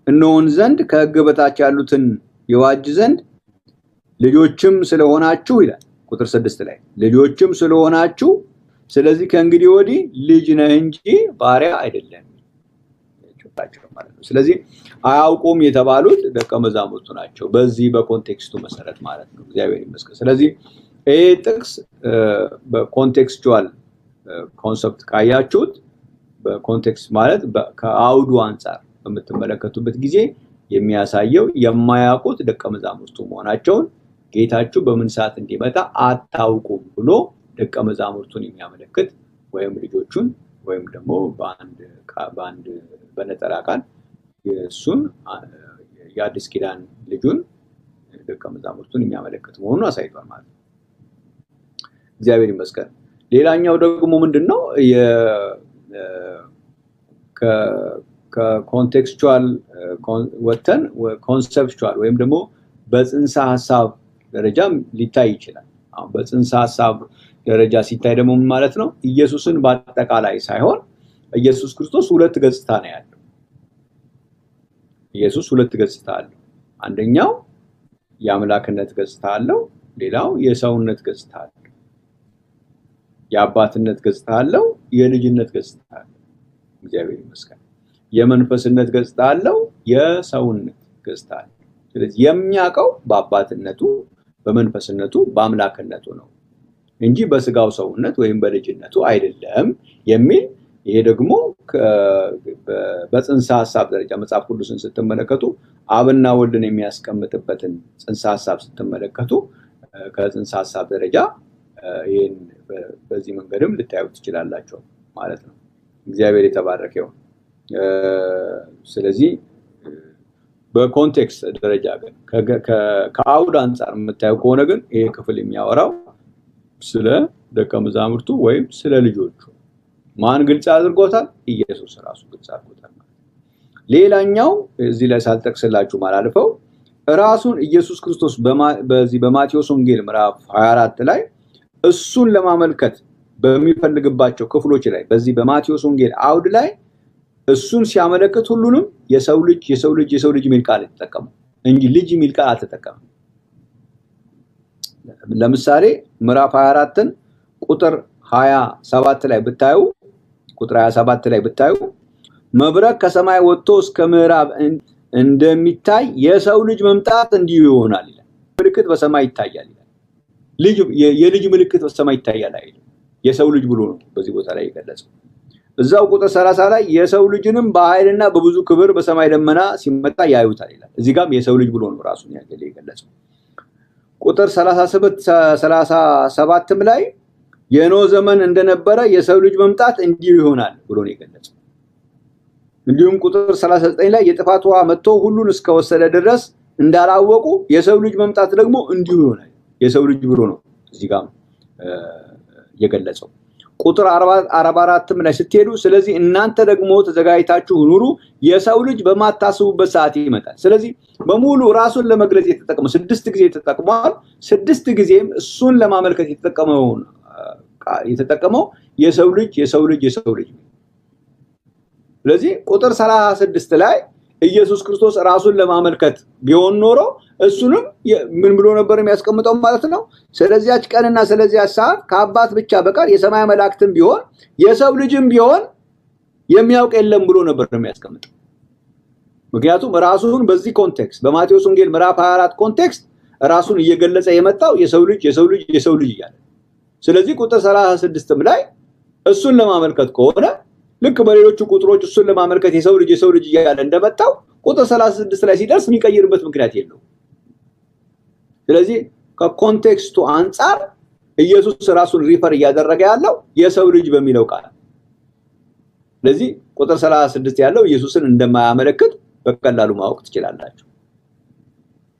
S1: እንሆን ዘንድ ከሕግ በታች ያሉትን ይዋጅ ዘንድ ልጆችም ስለሆናችሁ ይላል። ቁጥር 6 ላይ ልጆችም ስለሆናችሁ ስለዚህ ከእንግዲህ ወዲህ ልጅ ነህ እንጂ ባሪያ አይደለም ማለት ነው። ስለዚህ አያውቁም የተባሉት ደቀ መዛሙርቱ ናቸው፣ በዚህ በኮንቴክስቱ መሰረት ማለት ነው። እግዚአብሔር ይመስገን። ስለዚህ ይሄ ጥቅስ በኮንቴክስቹዋል ኮንሰፕት ካያችሁት፣ በኮንቴክስት ማለት ከአውዱ አንፃር በምትመለከቱበት ጊዜ የሚያሳየው የማያውቁት ደቀ መዛሙርቱ መሆናቸውን ጌታችሁ በምን ሰዓት እንዲመጣ አታውቁም ብሎ ደቀ መዛሙርቱን የሚያመለክት ወይም ልጆቹን ወይም ደግሞ በአንድ በነጠላ ቃል የሱን የአዲስ ኪዳን ልጁን ደቀ መዛሙርቱን የሚያመለክት መሆኑን አሳይቷል ማለት ነው። እግዚአብሔር ይመስገን። ሌላኛው ደግሞ ምንድነው ከኮንቴክስቹዋል ወተን ኮንሰፕቹዋል ወይም ደግሞ በጽንሰ ሐሳብ ደረጃም ሊታይ ይችላል። አሁን በጽንሰ ሐሳብ ደረጃ ሲታይ ደግሞ ምን ማለት ነው? ኢየሱስን በአጠቃላይ ሳይሆን ኢየሱስ ክርስቶስ ሁለት ገጽታ ነው ያለው። ኢየሱስ ሁለት ገጽታ አለው። አንደኛው የአምላክነት ገጽታ አለው፣ ሌላው የሰውነት ገጽታ አለው። የአባትነት ገጽታ አለው፣ የልጅነት ገጽታ አለው። እግዚአብሔር ይመስገን። የመንፈስነት ገጽታ አለው፣ የሰውነት ገጽታ አለው። ስለዚህ የሚያቀው በአባትነቱ፣ በመንፈስነቱ፣ በአምላክነቱ ነው እንጂ በስጋው ሰውነት ወይም በልጅነቱ አይደለም የሚል ይሄ ደግሞ በጽንሰ ሐሳብ ደረጃ መጽሐፍ ቅዱስን ስትመለከቱ አብና ወልድን የሚያስቀምጥበትን ጽንሰ ሐሳብ ስትመለከቱ ከጽንሰ ሐሳብ ደረጃ ይሄን በዚህ መንገድም ልታዩ ትችላላችሁ ማለት ነው። እግዚአብሔር የተባረከ ይሁን። ስለዚህ በኮንቴክስት ደረጃ ግን ከአውድ አንፃር የምታዩ ከሆነ ግን ይሄ ክፍል የሚያወራው ስለ ደቀ መዛሙርቱ ወይም ስለ ልጆቹ ማን ግልጽ አድርጎታል? ኢየሱስ ራሱ ግልጽ አድርጎታል። ሌላኛው እዚህ ላይ ሳልጠቅስላችሁ ማላልፈው ራሱን ኢየሱስ ክርስቶስ በዚህ በማቴዎስ ወንጌል ምዕራፍ 24 ላይ እሱን ለማመልከት በሚፈልግባቸው ክፍሎች ላይ በዚህ በማቴዎስ ወንጌል አውድ ላይ እሱን ሲያመለክት ሁሉንም የሰው ልጅ ሚል ቃል ተጠቀሙ እንጂ ልጅ ሚል ቃል አልተጠቀመም። ለምሳሌ ምዕራፍ 24ን ቁጥር 27 ላይ ብታዩ መብረቅ ከሰማይ ወጥቶ እስከ ምዕራብ እንደሚታይ የሰው ልጅ መምጣት እንዲሁ ይሆናል ይላል። ምልክት በሰማይ ይታያል ይላል። የልጅ ምልክት በሰማይ ይታያል አይደል? የሰው ልጅ ብሎ ነው በዚህ ቦታ ላይ የገለጸው። እዛው ቁጥር 30 ላይ የሰው ልጅንም በኃይልና በብዙ ክብር በሰማይ ደመና ሲመጣ ያዩታል ይላል። እዚህ ጋርም የሰው ልጅ ብሎ ነው ራሱን የገለጸው። ቁጥር 37ም ላይ የኖህ ዘመን እንደነበረ የሰው ልጅ መምጣት እንዲሁ ይሆናል ብሎ ነው የገለጸው። እንዲሁም ቁጥር 39 ላይ የጥፋት ውሃ መጥቶ ሁሉን እስከወሰደ ድረስ እንዳላወቁ የሰው ልጅ መምጣት ደግሞ እንዲሁ ይሆናል። የሰው ልጅ ብሎ ነው እዚህ ጋር የገለጸው። ቁጥር 44ም ላይ ስትሄዱ ስለዚህ እናንተ ደግሞ ተዘጋጅታችሁ ኑሩ፣ የሰው ልጅ በማታስቡበት ሰዓት ይመጣል። ስለዚህ በሙሉ ራሱን ለመግለጽ ስድስት ጊዜ ተጠቅሟል። ስድስት ጊዜም እሱን ለማመልከት የተጠቀመው የሰው ልጅ። ስለዚህ ቁጥር 36 ላይ ኢየሱስ ክርስቶስ ራሱን ለማመልከት ቢሆን ኖሮ እሱንም ምን ብሎ ነበር የሚያስቀምጠው ማለት ነው? ስለዚያች ቀንና ስለዚያች ሰዓት ከአባት ብቻ በቀር የሰማይ መላእክትም ቢሆን የሰው ልጅም ቢሆን የሚያውቅ የለም ብሎ ነበር የሚያስቀምጠው። ምክንያቱም ራሱን በዚህ ኮንቴክስት በማቴዎስ ወንጌል ምዕራፍ 24 ኮንቴክስት ራሱን እየገለጸ የመጣው የሰው ልጅ እያለ። ስለዚህ ቁጥር 36ም ላይ እሱን ለማመልከት ከሆነ ልክ በሌሎቹ ቁጥሮች እሱን ለማመልከት የሰው ልጅ እያለ እንደመጣው ቁጥር 36 ላይ ሲደርስ የሚቀይርበት ምክንያት የለው። ስለዚህ ከኮንቴክስቱ አንፃር ኢየሱስ ራሱን ሪፈር እያደረገ ያለው የሰው ልጅ በሚለው ቃል። ስለዚህ ቁጥር 36 ያለው ኢየሱስን እንደማያመለክት በቀላሉ ማወቅ ትችላላችሁ።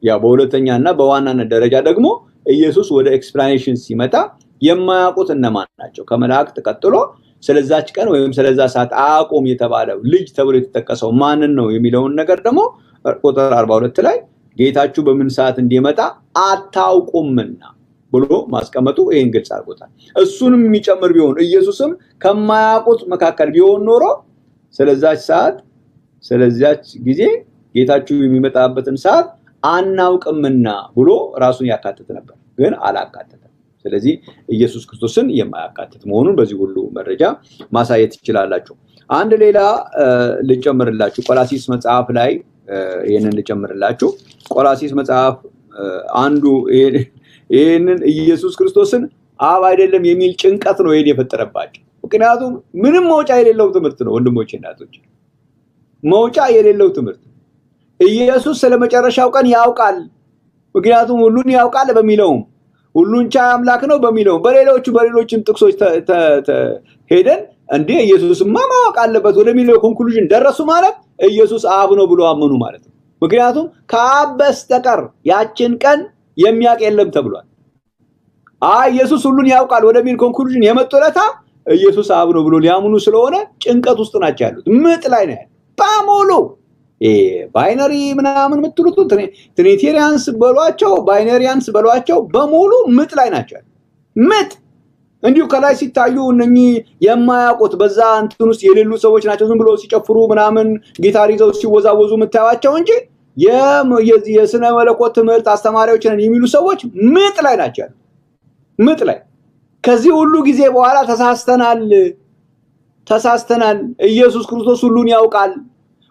S1: ያው በሁለተኛና በዋናነት ደረጃ ደግሞ ኢየሱስ ወደ ኤክስፕላኔሽን ሲመጣ የማያውቁት እነማን ናቸው? ከመላእክት ቀጥሎ ስለዛች ቀን ወይም ስለዛ ሰዓት አቆም የተባለው ልጅ ተብሎ የተጠቀሰው ማንን ነው የሚለውን ነገር ደግሞ ቁጥር 42 ላይ ጌታችሁ በምን ሰዓት እንዲመጣ አታውቁምና ብሎ ማስቀመጡ ይሄን ግልጽ አድርጎታል። እሱንም የሚጨምር ቢሆን ኢየሱስም ከማያውቁት መካከል ቢሆን ኖሮ ስለዛች ሰዓት ስለዛች ጊዜ ጌታችሁ የሚመጣበትን ሰዓት አናውቅምና ብሎ ራሱን ያካትት ነበር፣ ግን አላካተተም። ስለዚህ ኢየሱስ ክርስቶስን የማያካትት መሆኑን በዚህ ሁሉ መረጃ ማሳየት ይችላልላችሁ። አንድ ሌላ ልጨምርላችሁ ቆላሲስ መጽሐፍ ላይ ይሄንን ልጨምርላችሁ። ቆላሲስ መጽሐፍ አንዱ ይሄንን ኢየሱስ ክርስቶስን አብ አይደለም የሚል ጭንቀት ነው ይሄን የፈጠረባቸው። ምክንያቱም ምንም መውጫ የሌለው ትምህርት ነው ወንድሞቼ እናቶች፣ መውጫ የሌለው ትምህርት። ኢየሱስ ስለመጨረሻው ቀን ያውቃል፣ ምክንያቱም ሁሉን ያውቃል በሚለው ሁሉን ቻይ አምላክ ነው በሚለው በሌሎችም ጥቅሶች ሄደን እንዴ ኢየሱስማ ማወቅ አለበት ወደሚለው ኮንክሉዥን ደረሱ ማለት ኢየሱስ አብ ነው ብሎ አመኑ ማለት ነው። ምክንያቱም ከአብ በስተቀር ያችን ቀን የሚያውቅ የለም ተብሏል። ኢየሱስ ሁሉን ያውቃል ወደሚል ኮንክሉዥን የመጡለታ ኢየሱስ አብ ነው ብሎ ሊያምኑ ስለሆነ ጭንቀት ውስጥ ናቸው ያሉት። ምጥ ላይ ነው ያሉት በሙሉ። ባይነሪ ምናምን የምትሉት ትሪኒቴሪያንስ በሏቸው ባይነሪያንስ በሏቸው በሙሉ ምጥ ላይ ናቸው። ምጥ እንዲሁ ከላይ ሲታዩ እነኚህ የማያውቁት በዛ እንትን ውስጥ የሌሉ ሰዎች ናቸው። ዝም ብሎ ሲጨፍሩ ምናምን ጊታር ይዘው ሲወዛወዙ የምታዩዋቸው እንጂ የስነ መለኮት ትምህርት አስተማሪዎች ነን የሚሉ ሰዎች ምጥ ላይ ናቸው። ምጥ ላይ ከዚህ ሁሉ ጊዜ በኋላ ተሳስተናል። ኢየሱስ ክርስቶስ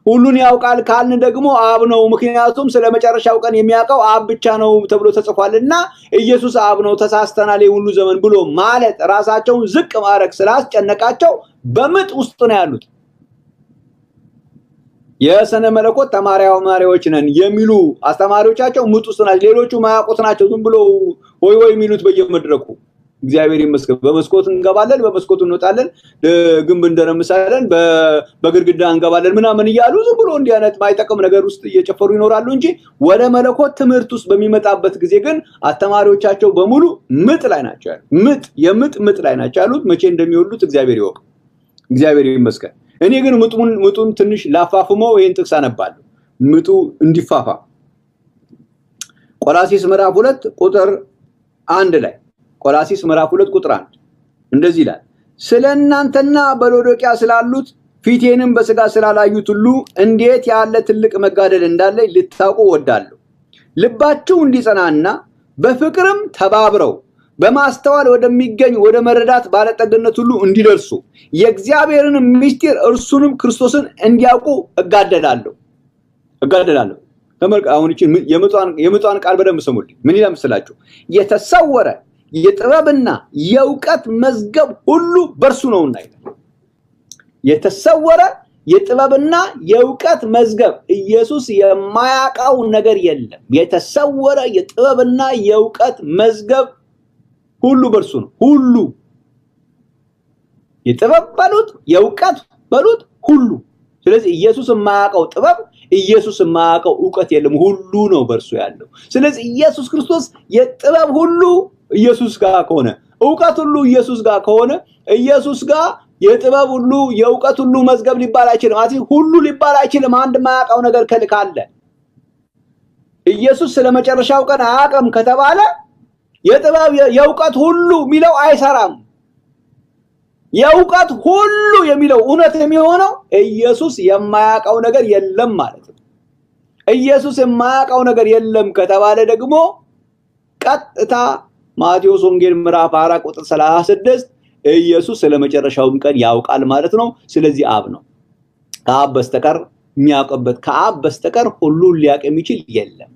S1: ሁሉን ያውቃል ካልን ደግሞ አብ ነው። ምክንያቱም ስለመጨረሻው ቀን የሚያውቀው አብ ብቻ ነው ተብሎ ተጽፏልና ኢየሱስ አብ ነው ተሳስተናል የሁሉ ዘመን ብሎ ማለት ራሳቸውን ዝቅ ማድረግ ስላስጨነቃቸው በምጥ ውስጥ ነው ያሉት። የሰነ መለኮት ተማሪዎች ነን የሚሉ አስተማሪዎቻቸው ምጥ ውስጥ ናቸው። ሌሎቹ ማያውቁት ናቸው። ዝም ብሎ ወይ የሚሉት በየመድረኩ እግዚአብሔር ይመስገን በመስኮት እንገባለን በመስኮት እንወጣለን ግንብ እንደረምሳለን በግርግዳ እንገባለን ምናምን እያሉ ዝም ብሎ እንዲህ አይነት ማይጠቅም ነገር ውስጥ እየጨፈሩ ይኖራሉ እንጂ ወደ መለኮት ትምህርት ውስጥ በሚመጣበት ጊዜ ግን አስተማሪዎቻቸው በሙሉ ምጥ ላይ ናቸው ያሉት። ምጥ ላይ ናቸው ያሉት። መቼ እንደሚወሉት እግዚአብሔር ይወቅ። እግዚአብሔር ይመስገን። እኔ ግን ምጡን ትንሽ ላፋፍመው ይሄን ጥቅስ አነባለሁ ምጡ እንዲፋፋ። ቆላስይስ ምዕራፍ 2 ቁጥር 1 ላይ ቆላስይስ ምዕራፍ 2 ቁጥር 1 እንደዚህ ይላል፣ ስለናንተና በሎዶቅያ ስላሉት ፊቴንም በስጋ ስላላዩት ሁሉ እንዴት ያለ ትልቅ መጋደል እንዳለ ልታውቁ ወዳለሁ። ልባችሁ እንዲጸናና በፍቅርም ተባብረው በማስተዋል ወደሚገኝ ወደ መረዳት ባለጠግነት ሁሉ እንዲደርሱ የእግዚአብሔርን ምስጢር እርሱንም ክርስቶስን እንዲያውቁ እጋደላለሁ። ተመልከቱ። አሁን እቺ የምጧን ቃል በደንብ ስሙልኝ። ምን ይላል መሰላችሁ? የተሰወረ የጥበብና የእውቀት መዝገብ ሁሉ በርሱ ነውና ይላል። የተሰወረ የጥበብና የእውቀት መዝገብ ኢየሱስ የማያውቀው ነገር የለም። የተሰወረ የጥበብና የእውቀት መዝገብ ሁሉ በርሱ ነው። ሁሉ የጥበብ በሉት የእውቀት በሉት ሁሉ። ስለዚህ ኢየሱስ የማያውቀው ጥበብ ኢየሱስ የማያውቀው ዕውቀት የለም። ሁሉ ነው በርሱ ያለው። ስለዚህ ኢየሱስ ክርስቶስ የጥበብ ሁሉ ኢየሱስ ጋር ከሆነ ዕውቀት ሁሉ ኢየሱስ ጋር ከሆነ ኢየሱስ ጋር የጥበብ ሁሉ የዕውቀት ሁሉ መዝገብ ሊባል አይችልም። ሁሉ ሊባል አይችልም አንድ የማያውቀው ነገር ካለ። ኢየሱስ ስለመጨረሻው ቀን አያውቅም ከተባለ የጥበብ የዕውቀት ሁሉ የሚለው አይሰራም። የዕውቀት ሁሉ የሚለው እውነት የሚሆነው ኢየሱስ የማያውቀው ነገር የለም ማለት ነው። ኢየሱስ የማያውቀው ነገር የለም ከተባለ ደግሞ ቀጥታ ማቴዎስ ወንጌል ምዕራፍ 4 ቁጥር 36 ኢየሱስ ስለመጨረሻው ቀን ያውቃል ማለት ነው። ስለዚህ አብ ነው። ከአብ በስተቀር የሚያውቅበት ከአብ በስተቀር ሁሉን ሊያውቅ የሚችል የለም።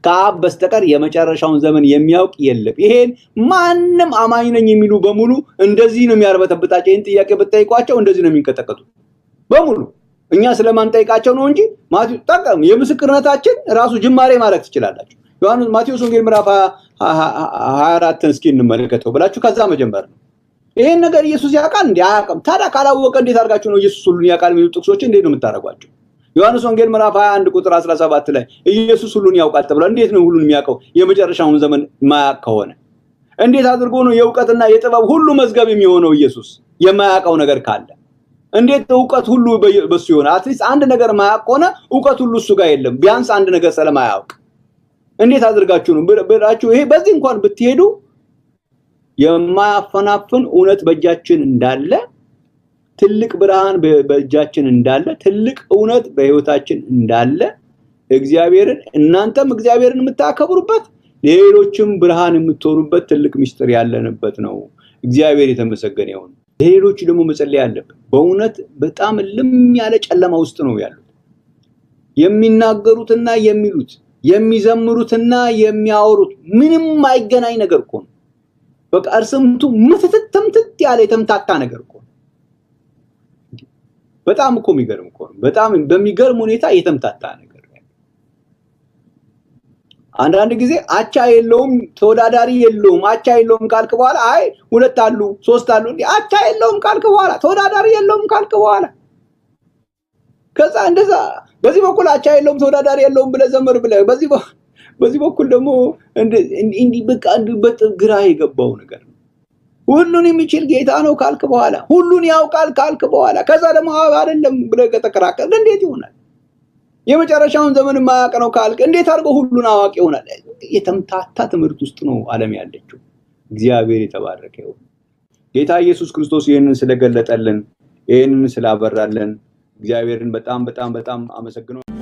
S1: ከአብ በስተቀር የመጨረሻውን ዘመን የሚያውቅ የለም። ይሄን ማንም አማኝ ነኝ የሚሉ በሙሉ እንደዚህ ነው የሚያርበተብታቸው። ይሄን ጥያቄ ብትጠይቋቸው እንደዚህ ነው የሚንቀጠቀጡት በሙሉ። እኛ ስለማን ጠይቃቸው ነው እንጂ የምስክርነታችን ራሱ ጅማሬ ማድረግ ትችላላችሁ። ዮሐንስ ማቴዎስ ወንጌል ምዕራፍ 24 እስኪ እንመለከተው ብላችሁ ከዛ መጀመር ነው። ይሄን ነገር ኢየሱስ ያውቃል እንዴ? አያውቅም። ታዲያ ካላወቀ እንዴት አድርጋችሁ ነው ኢየሱስ ሁሉን ያውቃል የሚሉ ጥቅሶች እንዴት ነው የምታረጓቸው? ዮሐንስ ወንጌል ምዕራፍ 21 ቁጥር 17 ላይ ኢየሱስ ሁሉን ያውቃል ተብሏል። እንዴት ነው ሁሉን የሚያውቀው? የመጨረሻውን ዘመን ማያውቅ ከሆነ እንዴት አድርጎ ነው የዕውቀትና የጥበብ ሁሉ መዝገብ የሚሆነው? ኢየሱስ የማያውቀው ነገር ካለ እንዴት ዕውቀት ሁሉ በሱ ይሆናል? አትሊስት አንድ ነገር ማያውቅ ከሆነ ዕውቀት ሁሉ እሱ ጋር የለም። ቢያንስ አንድ ነገር ስለማያውቅ እንዴት አድርጋችሁ ነው ብላችሁ ይሄ በዚህ እንኳን ብትሄዱ የማያፈናፍን እውነት በእጃችን እንዳለ፣ ትልቅ ብርሃን በእጃችን እንዳለ፣ ትልቅ እውነት በህይወታችን እንዳለ እግዚአብሔርን እናንተም እግዚአብሔርን የምታከብሩበት ሌሎችም ብርሃን የምትሆኑበት ትልቅ ምስጢር ያለንበት ነው። እግዚአብሔር የተመሰገነ ይሁን። ሌሎች ደግሞ መጸለይ ያለበት በእውነት በጣም ልም ያለ ጨለማ ውስጥ ነው ያሉት። የሚናገሩትና የሚሉት የሚዘምሩትና የሚያወሩት ምንም አይገናኝ ነገር እኮ ነው። በቃ እርስምቱ ምትትምትት ያለ የተምታታ ነገር እኮ ነው። በጣም እኮ የሚገርም እኮ ነው። በጣም በሚገርም ሁኔታ የተምታታ ነገር ነው። አንዳንድ ጊዜ አቻ የለውም ተወዳዳሪ የለውም አቻ የለውም ካልክ በኋላ አይ ሁለት አሉ ሶስት አሉ አቻ የለውም ካልክ በኋላ ተወዳዳሪ የለውም ካልክ በኋላ ከዛ እንደዛ በዚህ በኩል አቻ የለውም ተወዳዳሪ የለውም ብለህ ዘመር ብለህ በዚህ በኩል ደግሞ እንዲ በቃ ግራ የገባው ነገር ነው። ሁሉን የሚችል ጌታ ነው ካልክ በኋላ ሁሉን ያውቃል ካልክ በኋላ ከዛ ደግሞ አይደለም ብለህ ከተከራከረ እንዴት ይሆናል? የመጨረሻውን ዘመን ማያውቅ ነው ካልክ እንዴት አድርጎ ሁሉን አዋቂ ይሆናል? የተምታታ ትምህርት ውስጥ ነው ዓለም ያለችው። እግዚአብሔር የተባረከ ይሁን። ጌታ ኢየሱስ ክርስቶስ ይሄንን ስለገለጠልን ይሄንን ስላበራልን እግዚአብሔርን በጣም አመሰግናለሁ።